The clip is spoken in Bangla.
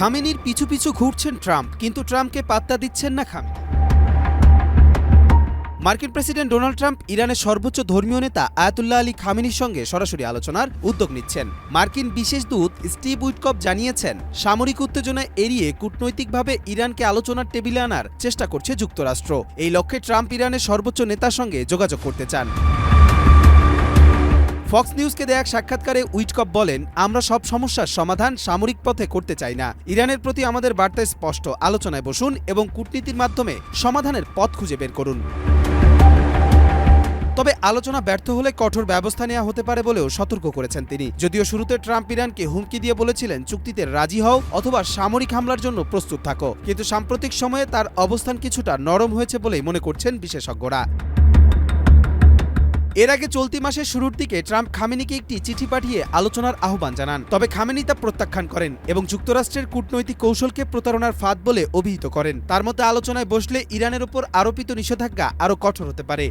খামেনির পিছু পিছু ঘুরছেন ট্রাম্প, কিন্তু ট্রাম্পকে পাত্তা দিচ্ছেন না খামেনি। মার্কিন প্রেসিডেন্ট ডোনাল্ড ট্রাম্প ইরানের সর্বোচ্চ ধর্মীয় নেতা আয়াতুল্লাহ আলী খামেনির সঙ্গে সরাসরি আলোচনার উদ্যোগ নিচ্ছেন। মার্কিন বিশেষ দূত স্টিভ উইটকফ জানিয়েছেন, সামরিক উত্তেজনা এড়িয়ে কূটনৈতিকভাবে ইরানকে আলোচনার টেবিলে আনার চেষ্টা করছে যুক্তরাষ্ট্র। এই লক্ষ্যে ট্রাম্প ইরানের সর্বোচ্চ নেতার সঙ্গে যোগাযোগ করতে চান। ফক্স নিউজকে দেয়া এক সাক্ষাৎকারে উইটকফ বলেন, আমরা সব সমস্যার সমাধান সামরিক পথে করতে চাই না। ইরানের প্রতি আমাদের বার্তা স্পষ্ট, আলোচনায় বসুন এবং কূটনীতির মাধ্যমে সমাধানের পথ খুঁজে বের করুন। তবে আলোচনা ব্যর্থ হলে কঠোর ব্যবস্থা নেওয়া হতে পারে বলেও সতর্ক করেছেন তিনি। যদিও শুরুতে ট্রাম্প ইরানকে হুমকি দিয়ে বলেছিলেন, চুক্তিতে রাজি হও অথবা সামরিক হামলার জন্য প্রস্তুত থাকো, কিন্তু সাম্প্রতিক সময়ে তার অবস্থান কিছুটা নরম হয়েছে বলেই মনে করছেন বিশেষজ্ঞরা। এর আগে চলতি মাসের শুরুর দিকে ট্রাম্প খামেনিকে একটি চিঠি পাঠিয়ে আলোচনার আহ্বান জানান। তবে খামেনি তা প্রত্যাখ্যান করেন এবং যুক্তরাষ্ট্রের কূটনৈতিক কৌশলকে প্রতারণার ফাঁদ বলে অভিহিত করেন। তার মতে আলোচনায় বসলে ইরানের উপর আরোপিত নিষেধাজ্ঞা আরও কঠোর হতে পারে।